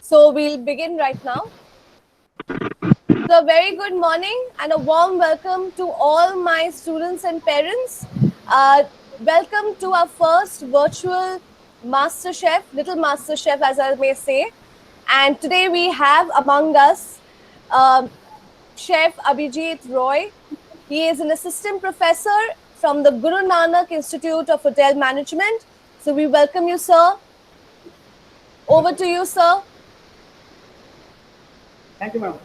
So we'll begin right now. So a very good morning and a warm welcome to all my students and parents. Welcome to our first virtual Master Chef, Little Master Chef as I may say. And today we have among us um, Chef Abhijit Roy. He is an assistant professor from the Guru Nanak Institute of Hotel Management. So we welcome you, sir. Over to you, sir. Thank you, ma'am.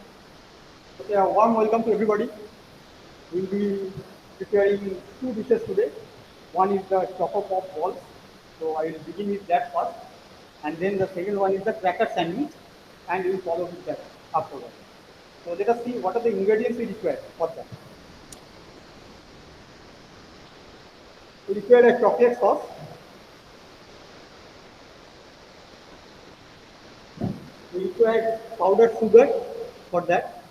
Okay, a warm welcome to everybody. We'll be preparing two dishes today. One is the choco pop balls. So I will begin with that first. And then the second one is the cracker sandwich. And we will follow with that afterwards. So let us see what are the ingredients we require for that. We require a chocolate sauce. We require powdered sugar for that.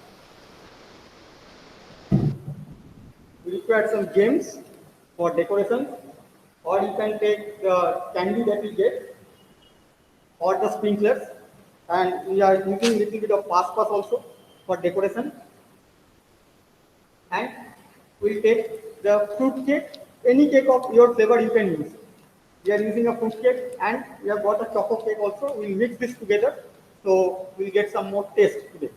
We require some gems for decoration. Or you can take the candy that we get or the sprinklers, and we are using little bit of paspas also for decoration, and we'll take the fruit cake, any cake of your flavor you can use. We are using a fruit cake and we have got a chocolate cake also. We'll mix this together so we'll get some more taste today.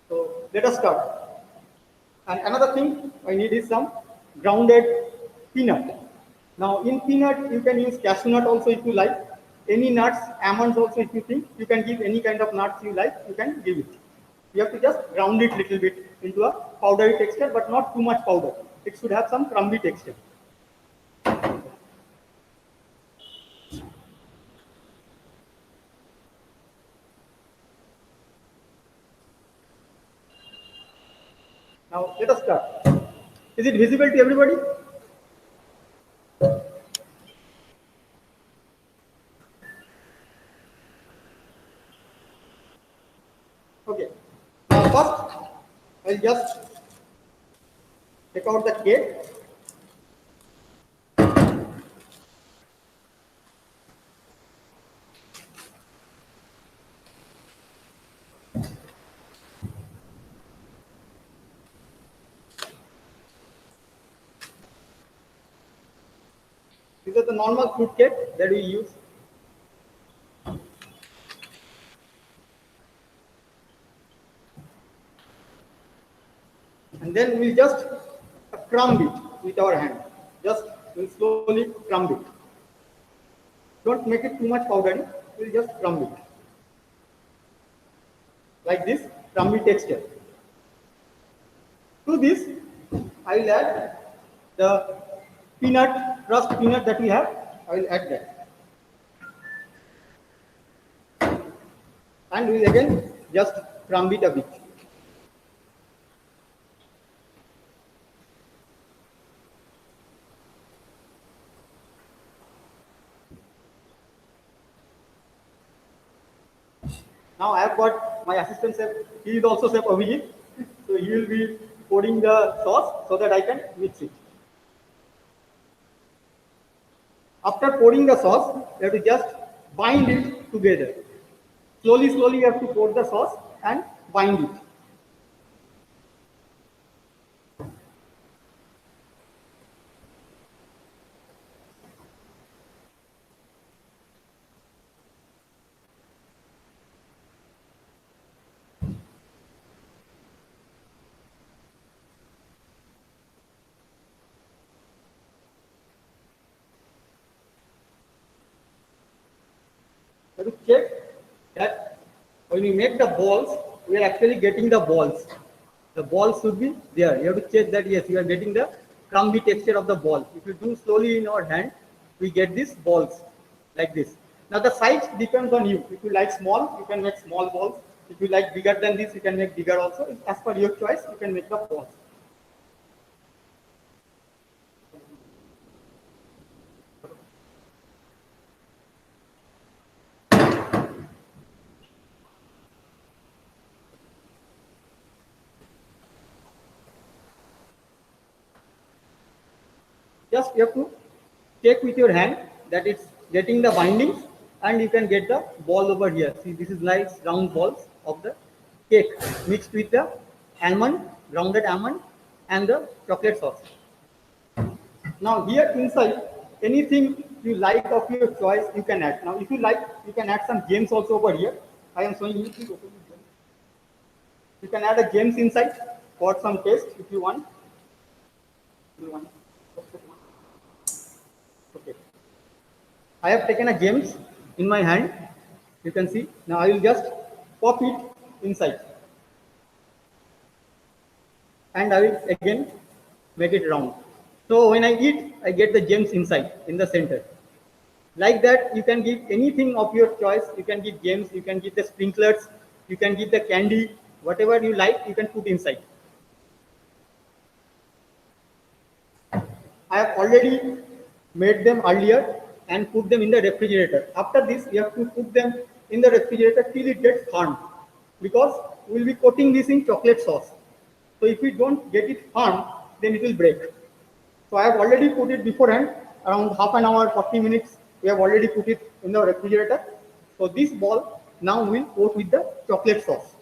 So let us start. And another thing I need is some grounded peanut. Now in peanut, you can use cashew nut also if you like. Any nuts, almonds also if you think. You can give any kind of nuts you like, you can give it. You have to just ground it little bit into a powdery texture, but not too much powder. It should have some crumbly texture. Now let us start. Is it visible to everybody? Okay. Now first, I'll just take out the cake. These are the normal fruit cake that we use. And then we'll just crumb it with our hand. Just we'll slowly crumb it. Don't make it too much powdery. We'll just crumb it like this, crumby texture. To this, I will add the peanut, crushed peanut that we have. I will add that, and we will again just crumb it a bit. Now I have got my assistant chef. He is also chef Abhijit. So he will be pouring the sauce so that I can mix it. After pouring the sauce, you have to just bind it together. Slowly, slowly you have to pour the sauce and bind it. You have to check that when we make the balls, we are actually getting the balls. The balls should be there. You have to check that yes, you are getting the crumbly texture of the ball. If you do slowly in our hand, we get these balls like this. Now the size depends on you. If you like small, you can make small balls. If you like bigger than this, you can make bigger also. As per your choice, you can make the balls. Just you have to check with your hand that it's getting the bindings. and you can get the ball over here. See, this is nice round balls of the cake mixed with the almond, grounded almond, and the chocolate sauce. Now here inside, anything you like of your choice, you can add. Now if you like, you can add some gems also over here. I am showing you. Please open the gems. You can add a gems inside for some taste if you want. Okay. I have taken a gems in my hand. You can see. Now I will just pop it inside. And I will again make it round. So when I eat, I get the gems inside in the center. Like that, you can give anything of your choice. You can give gems, you can give the sprinklers, you can give the candy, whatever you like, you can put inside. I have already made them earlier and put them in the refrigerator. After this, you have to put them in the refrigerator till it gets firm, because we will be coating this in chocolate sauce. So if we don't get it firm, then it will break. So I have already put it beforehand, around half an hour, 40 minutes. We have already put it in the refrigerator. So this ball now will coat with the chocolate sauce.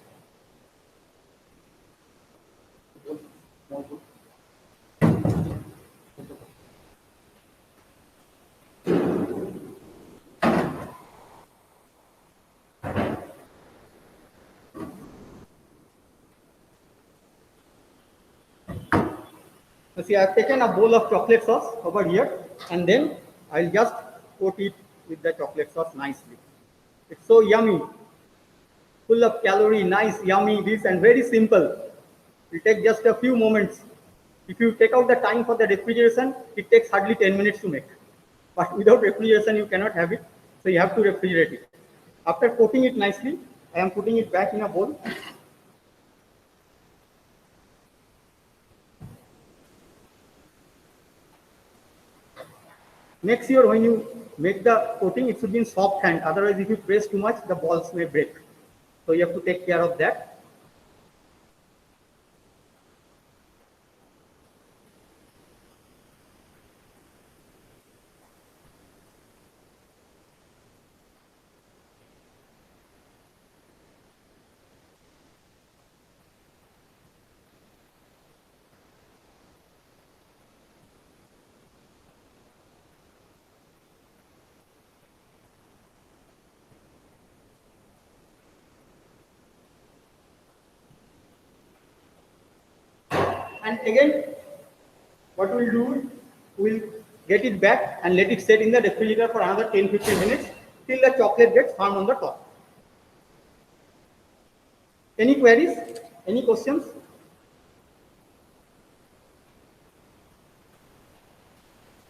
So see, I have taken a bowl of chocolate sauce over here, and then I'll just coat it with the chocolate sauce nicely. It's so yummy, full of calorie, nice, yummy, this, and very simple. It takes just a few moments. If you take out the time for the refrigeration, it takes hardly 10 minutes to make. But without refrigeration, you cannot have it. So you have to refrigerate it. After coating it nicely, I am putting it back in a bowl. Make sure when you make the coating, it should be in soft hand. Otherwise, if you press too much, the balls may break. So you have to take care of that. And again, what we'll do, we'll get it back and let it set in the refrigerator for another 10-15 minutes till the chocolate gets firm on the top. Any queries? Any questions?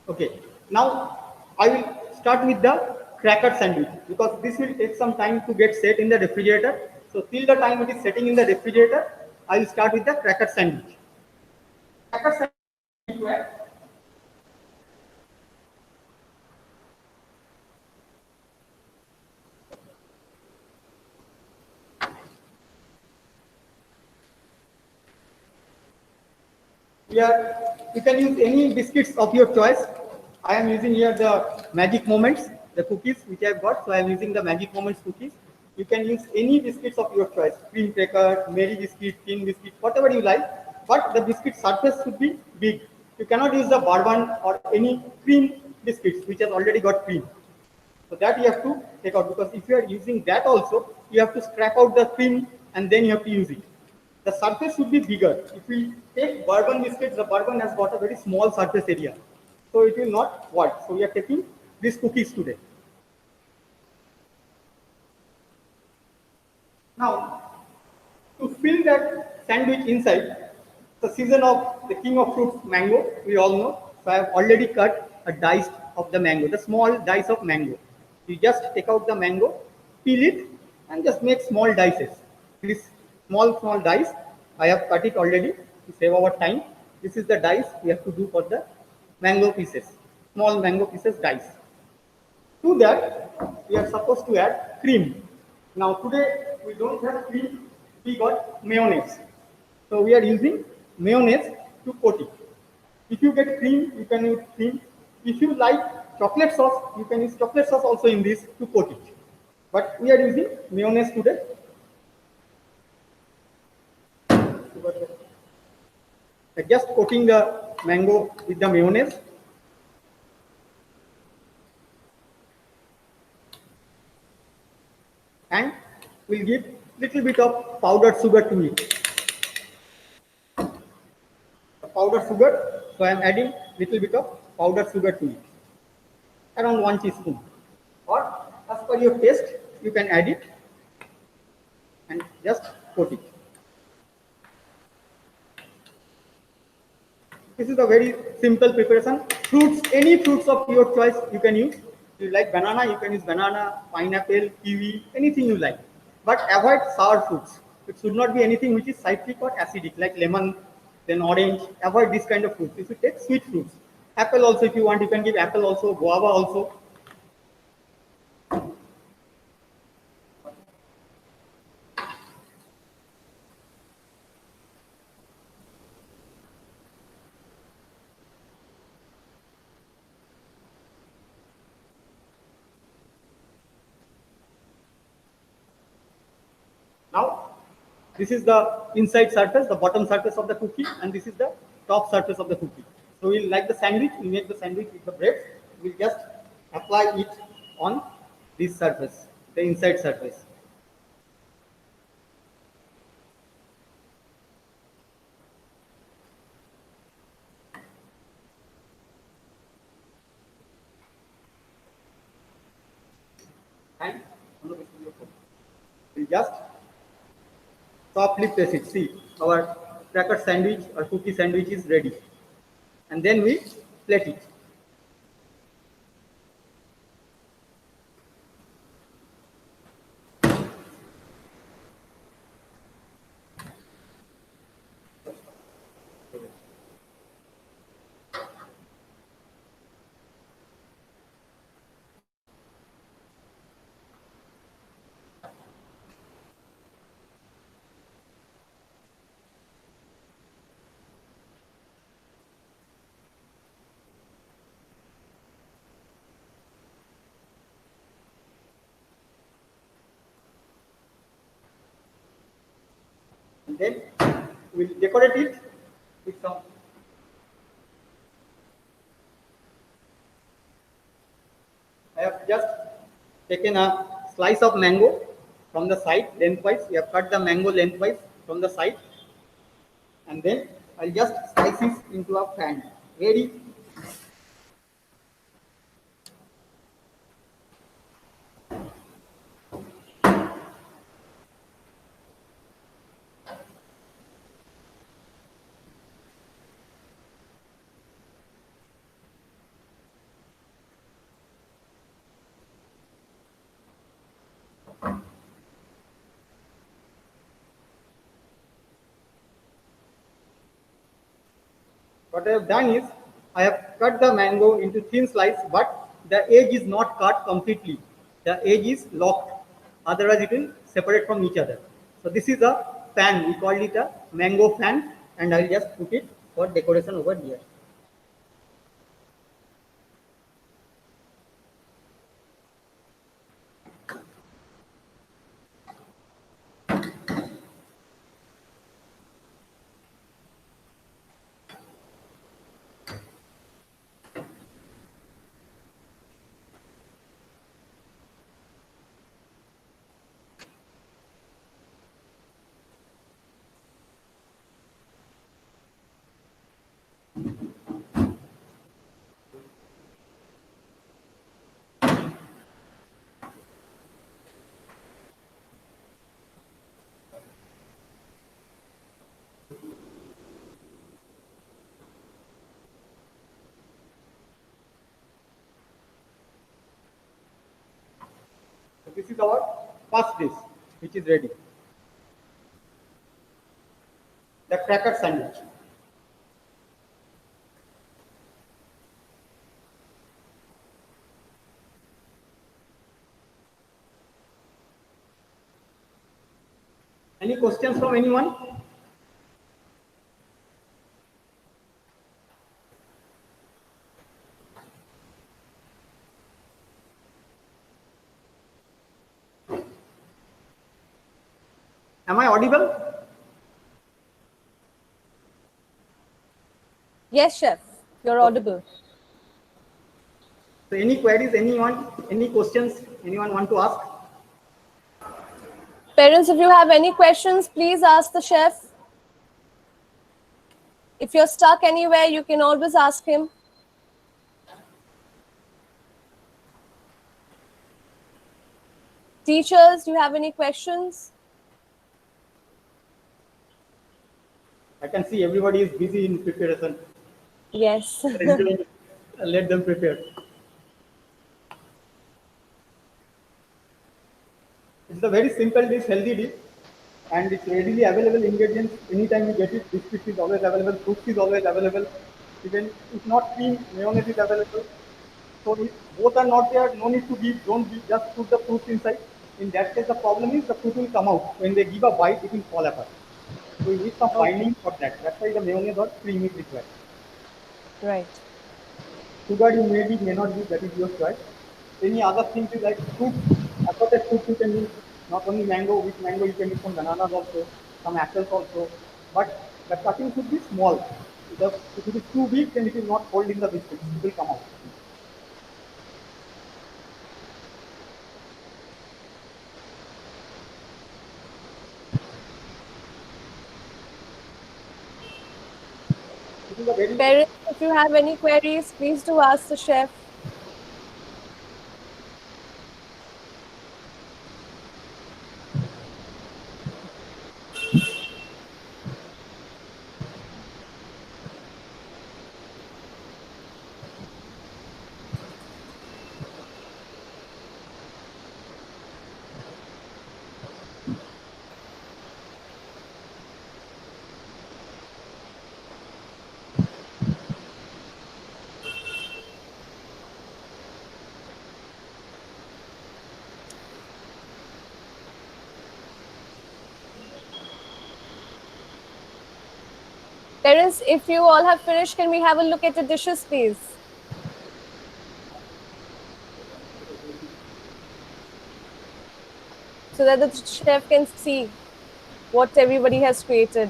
Okay, now I will start with the cracker sandwich, because this will take some time to get set in the refrigerator. So till the time it is setting in the refrigerator, I will start with the cracker sandwich. Cracker sandwich, here you can use any biscuits of your choice. I am using here the Magic Moments, the cookies which I have got. So I am using the Magic Moments cookies. You can use any biscuits of your choice, cream cracker, Mary biscuit, tin biscuit, whatever you like. But the biscuit surface should be big. You cannot use the bourbon or any cream biscuits which has already got cream. So that you have to take out, because if you are using that also, you have to scrape out the cream and then you have to use it. The surface should be bigger. If we take bourbon biscuits, the bourbon has got a very small surface area. So it will not work. So we are taking these cookies today. Now, to fill that sandwich inside, the season of the king of fruits, mango, we all know. So I have already cut a dice of the mango, the small dice of mango. You just take out the mango, peel it, and just make small dices. This small dice, I have cut it already to save our time. This is the dice we have to do for the mango pieces, small mango pieces dice. To that, we are supposed to add cream. Now today we don't have cream, we got mayonnaise. So we are using mayonnaise to coat it. If you get cream, you can use cream. If you like chocolate sauce, you can use chocolate sauce also in this to coat it. But we are using mayonnaise today. Just coating the mango with the mayonnaise. And we'll give little bit of powdered sugar to it. Powdered sugar, so I am adding little bit of powdered sugar to it, around 1 teaspoon. Or as per your taste, you can add it and just coat it. This is a very simple preparation. Fruits, any fruits of your choice you can use. If you like banana, you can use banana, pineapple, kiwi, anything you like. But avoid sour fruits. It should not be anything which is citric or acidic, like lemon, then orange. Avoid this kind of fruits. If you take sweet fruits, apple also, if you want, you can give apple also, guava also. Now, this is the inside surface, the bottom surface of the cookie, and this is the top surface of the cookie. So we'll like the sandwich, we make the sandwich with the bread, we'll just apply it on this surface, the inside surface. And we'll just softly press it. See, our cracker sandwich or cookie sandwich is ready. And then we plate it. And then we'll decorate it with some. I have just taken a slice of mango from the side lengthwise. We have cut the mango lengthwise from the side, and then I'll just slice it into a fan. Very what I have done is I have cut the mango into thin slice, but the edge is not cut completely. The edge is locked. Otherwise, it will separate from each other. So this is a fan. We call it a mango fan, and I'll just put it for decoration over here. So this is our first dish, which is ready. The cracker sandwich. Any questions from anyone? Am I audible? Yes, chef, you're audible. So any queries, anyone, any questions, anyone want to ask? Parents, if you have any questions, please ask the chef. If you're stuck anywhere, you can always ask him. Teachers, do you have any questions? I can see everybody is busy in preparation. Yes. Let them prepare. It's a very simple dish, healthy dish, and it's readily available ingredients. Anytime you get it, biscuits is always available, fruits is always available. Even if not cream, mayonnaise is available. So if both are not there, no need to give, don't give, just put the fruits inside. In that case, the problem is the fruit will come out. When they give a bite, it will fall apart. So you need some Okay. binding for that. That's why the mayonnaise or cream is required. Right. Sugar you may not use, that is your choice. Any other things is like fruits, assorted fruits you can use, not only mango, with mango you can use some bananas also, some apples also, but the cutting should be small. If it is too big, then it will not hold in the biscuit, it will come out. It is a very Parents, if you have any queries, please do ask the chef. Parents, if you all have finished, can we have a look at the dishes, please? So that the chef can see what everybody has created.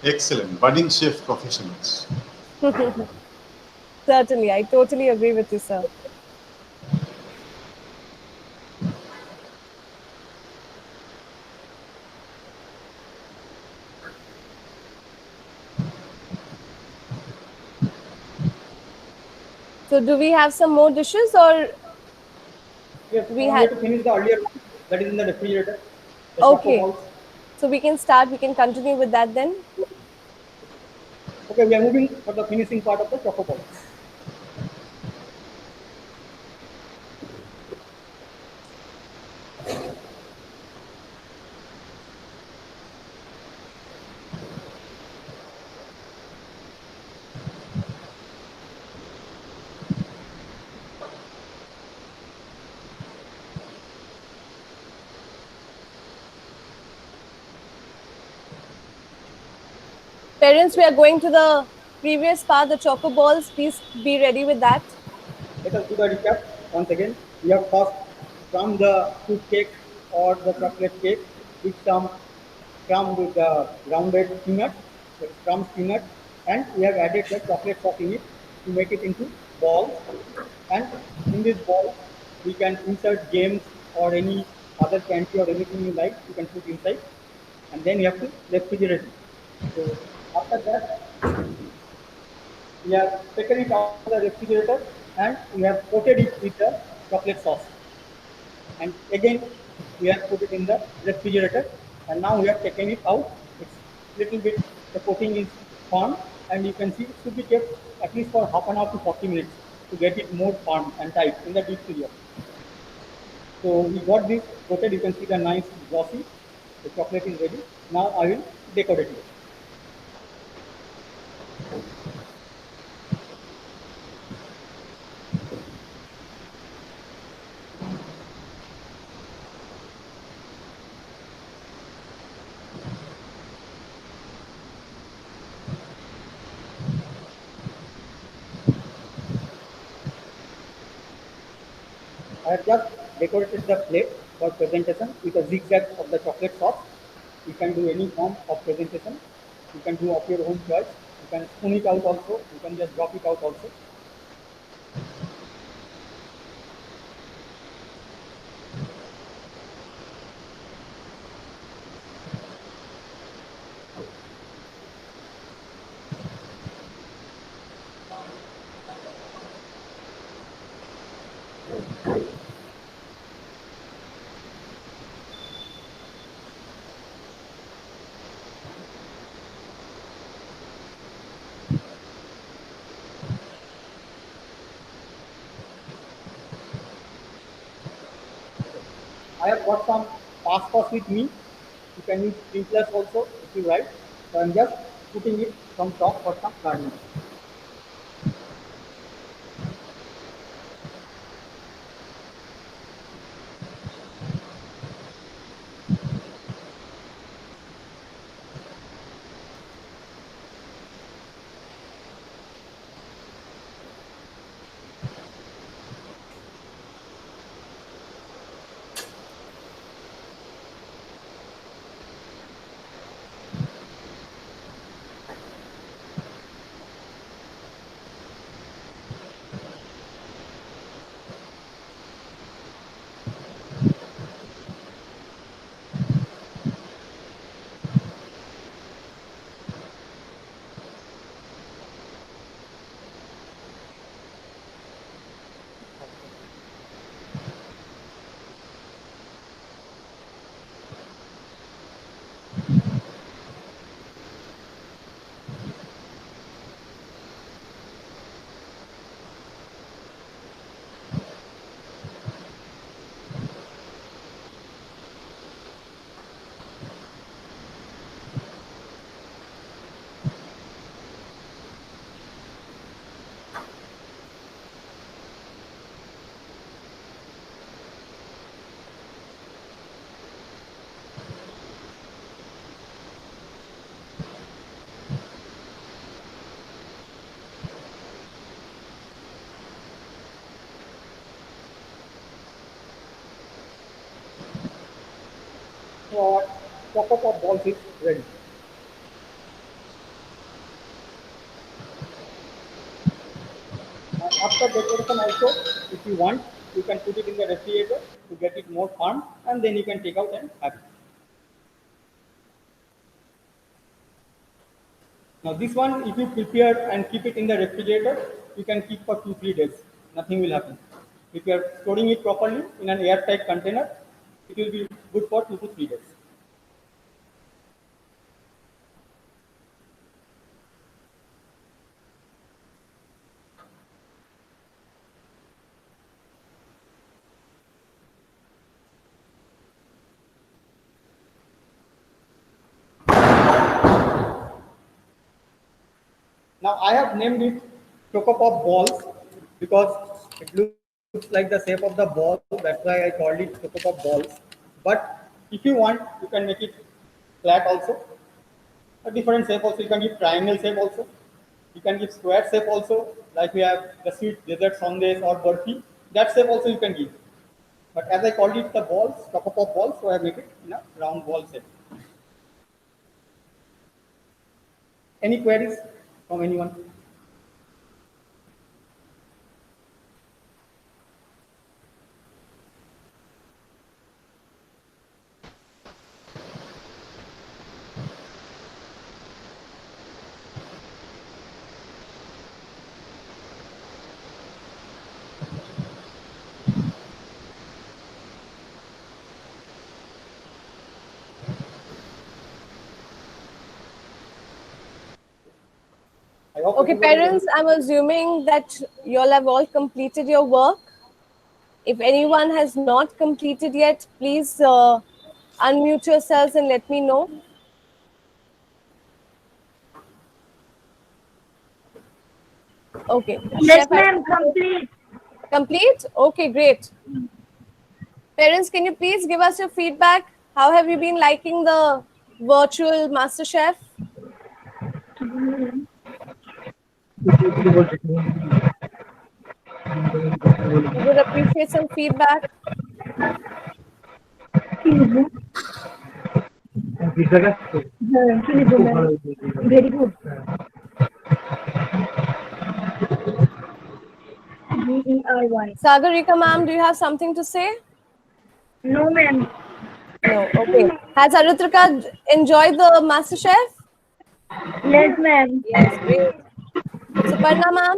Excellent. Budding chef professionals. Certainly, I totally agree with you, sir. So, do we have some more dishes, or yes. we We have had? to finish the earlier one that is in the refrigerator, the choco Okay, balls. so we can start. We can continue with that then. Okay, we are moving for the finishing part of the choco balls. Parents, we are going to the previous part, the choco balls. Please be ready with that. Let us do the recap once again. We have first from the fruit cake or the chocolate cake, which come with the grounded peanut, the crumb peanut, and we have added the chocolate sauce in it to make it into balls. And in this ball, we can insert games or any other candy or anything you like, you can put inside, and then you have to refrigerate it. So after that, we have taken it out of the refrigerator and we have coated it with the chocolate sauce. And again, we have put it in the refrigerator and now we have taken it out. It's little bit, the coating is firm and you can see it should be kept at least for half an hour to 40 minutes to get it more firm and tight in the deep freezer. So we got this coated, you can see the nice glossy, the chocolate is ready. Now I will decorate it. have just decorated the plate for presentation with a zigzag of the chocolate sauce. You can do any form of presentation. You can do of your own choice. You can spoon it out also. You can just drop it out also. I have got some passports with me. You can use sprinklers also if you write. So I'm just putting it from top for some gardening. Your Choco Pop balls is ready. And after decoration also, if you want, you can put it in the refrigerator to get it more firm, and then you can take out and have it. Now this one, if you prepare and keep it in the refrigerator, you can keep for 2-3 days. Nothing will happen. If you are storing it properly in an airtight container, it will be good for 2 to 3 days. Now I have named it Choco Pop balls because it looks like the shape of the ball. That's why I called it Choco Pop balls. But if you want, you can make it flat also. A different shape also. You can give triangle shape also. You can give square shape also. Like we have the sweet dessert sundaes or burfi. That shape also you can give. But as I called it the balls, Choco Pop balls, so I make it in a round ball shape. Any queries from anyone? I hope Okay, everybody is able parents, I'm assuming that you all have all completed your work. If anyone has not completed yet, please unmute yourselves and let me know. Okay. Yes, Chef, ma'am, complete. complete? Okay, great. Parents, can you please give us your feedback? How have you been liking the virtual Master Chef? We would appreciate some feedback. Very good. GERY. Sagarika ma'am, do you have something to say? No, ma'am. No. Okay. Has Aritrika enjoyed the MasterChef? Yes, ma'am. Yes, great. Suparna ma'am?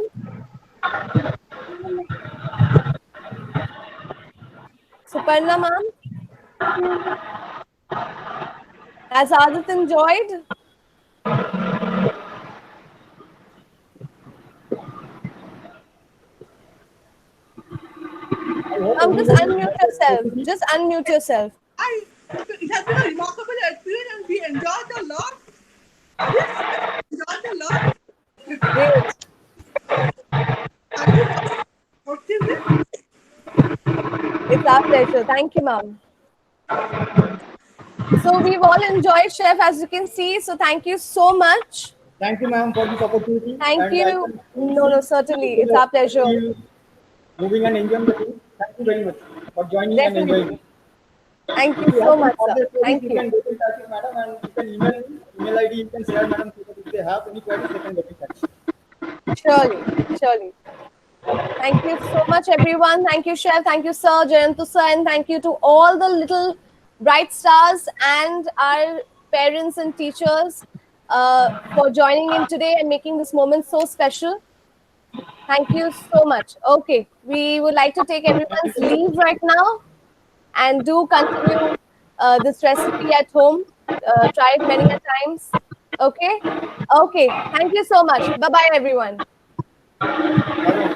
Suparna ma'am? Has Adit enjoyed? Just unmute yourself. Just unmute yourself. It has been a remarkable experience and we enjoyed a lot. Yes, enjoyed a lot. Great. Optimism. It's our pleasure. Thank you, ma'am. So we've all enjoyed, Chef, as you can see. So thank you so much. Thank you, ma'am, for this opportunity. Thank And I you. can- No, certainly. It's our pleasure. Moving and enjoying the food. Thank you very much for joining and Definitely. enjoying. Thank you If you so have much, any sir. further Thank queries, you can you. get in touch with madam and you can email me. Email ID you can share, madam, so that if they have any queries, they can get in touch. Surely, surely. Thank you so much, everyone. Thank you, Chef. Thank you, Sir, Jayantu sir, and thank you to all the little bright stars and our parents and teachers for joining in today and making this moment so special. Thank you so much. Okay, we would like to take everyone's leave right now and do continue this recipe at home. Try it many a times. Okay? Okay. Thank you so much. Bye-bye, everyone. Bye-bye.